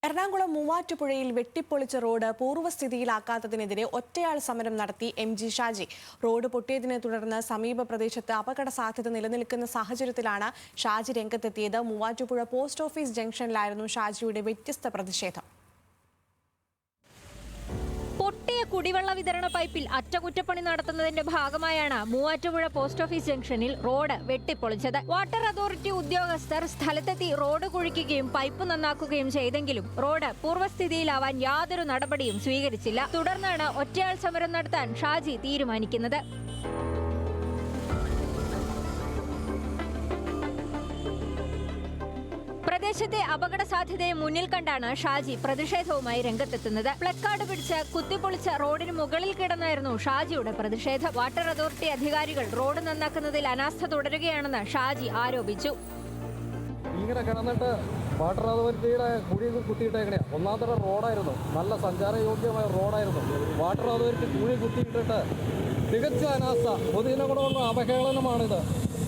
എറണാകുളം മൂവാറ്റുപുഴയിൽ വെട്ടിപ്പൊളിച്ച റോഡ് പൂർവ്വസ്ഥിതിയിലാക്കാത്തതിനെതിരെ ഒറ്റയാൾ സമരം നടത്തി എം.ജി. ഷാജി. റോഡ് പൊട്ടിയതിനെ തുടർന്ന് സമീപ പ്രദേശത്ത് അപകട സാധ്യത നിലനിൽക്കുന്ന സാഹചര്യത്തിലാണ് ഷാജി രംഗത്തെത്തിയത്. മൂവാറ്റുപുഴ പോസ്റ്റ് ഓഫീസ് ജംഗ്ഷനിലായിരുന്നു ഷാജിയുടെ വ്യത്യസ്ത പ്രതിഷേധം. പൊട്ടിയ കുടിവെള്ള വിതരണ പൈപ്പിൽ അറ്റകുറ്റപ്പണി നടത്തുന്നതിന്റെ ഭാഗമായാണ് മൂവാറ്റുപുഴ പോസ്റ്റ് ഓഫീസ് ജംഗ്ഷനിൽ റോഡ് വെട്ടിപ്പൊളിച്ചത്. വാട്ടർ അതോറിറ്റി ഉദ്യോഗസ്ഥർ സ്ഥലത്തെത്തി റോഡ് കുഴിക്കുകയും പൈപ്പ് നന്നാക്കുകയും ചെയ്തെങ്കിലും റോഡ് പൂർവ്വസ്ഥിതിയിലാവാൻ യാതൊരു നടപടിയും സ്വീകരിച്ചില്ല. തുടർന്നാണ് ഒറ്റയാൾ സമരം നടത്താൻ ഷാജി തീരുമാനിക്കുന്നത്. പ്രദേശത്തെ അപകട സാധ്യതയെ മുന്നിൽ കണ്ടാണ് ഷാജി പ്രതിഷേധവുമായി രംഗത്തെത്തുന്നത്. പ്ലക്കാർഡ് പിടിച്ച് കുത്തിപ്പൊളിച്ച റോഡിന് മുകളിൽ കിടന്നായിരുന്നു ഷാജിയുടെ പ്രതിഷേധം. വാട്ടർ അതോറിറ്റി അധികാരികൾ റോഡ് നന്നാക്കുന്നതിൽ അനാസ്ഥ തുടരുകയാണെന്ന് ഷാജി ആരോപിച്ചു. ഇങ്ങനെ കിടന്നിട്ട് വാട്ടർ അതോറിറ്റിയുടെ കുഴി കുത്തിയിട്ടേക്കണേ. ഒന്നാമത്തെ റോഡായിരുന്നു, നല്ല സഞ്ചാരയോഗ്യമായ റോഡായിരുന്നു. വാട്ടർ അതോറിറ്റി കുഴി കുത്തിയിട്ടിട്ട് തികച്ച അനാസ്ഥ, പൊതുജനങ്ങളോടുള്ള അവഹേളനമാണിത്.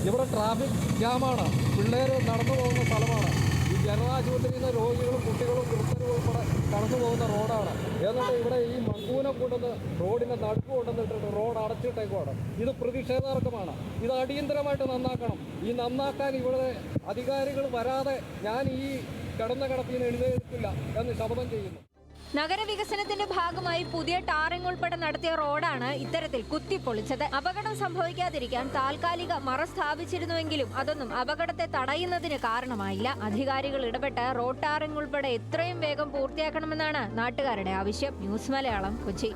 ഇവിടെ ട്രാഫിക് ജാമാണ്, പിള്ളേർ നടന്നു പോകുന്ന സ്ഥലമാണ്. ഈ ജനറാശുപത്രിയിൽ നിന്ന് രോഗികളും കുട്ടികളും വൃദ്ധരും ഉൾപ്പെടെ കടന്നു പോകുന്ന റോഡാണ്. എന്നിട്ട് ഇവിടെ ഈ മങ്കൂനെ കൊണ്ടുവന്ന് റോഡിൻ്റെ നടുക്ക് കൊണ്ടുവന്നിട്ടിട്ട് റോഡ് അടച്ചിട്ടേക്കുവാണ്. ഇത് പ്രതിഷേധാർഹമാണ്. ഇത് അടിയന്തരമായിട്ട് നന്നാക്കണം. ഈ നന്നാക്കാൻ ഇവിടെ അധികാരികൾ വരാതെ ഞാൻ ഈ കിടന്ന കിടപ്പിൽ നിന്ന് എഴുന്നേൽക്കില്ല എന്ന് ശപഥം ചെയ്യുന്നു. നഗരവികസനത്തിന്റെ ഭാഗമായി പുതിയ ടാറിംഗ് ഉൾപ്പെടെ നടത്തിയ റോഡാണ് ഇത്തരത്തിൽ കുത്തിപ്പൊളിച്ചത്. അപകടം സംഭവിക്കാതിരിക്കാൻ താൽക്കാലിക മറ സ്ഥാപിച്ചിരുന്നുവെങ്കിലും അതൊന്നും അപകടത്തെ തടയുന്നതിന് കാരണമായില്ല. അധികാരികൾ ഇടപെട്ട് റോഡ് ടാറിംഗ് ഉൾപ്പെടെ എത്രയും വേഗം പൂർത്തിയാക്കണമെന്നാണ് നാട്ടുകാരുടെ ആവശ്യം. ന്യൂസ് മലയാളം, കൊച്ചി.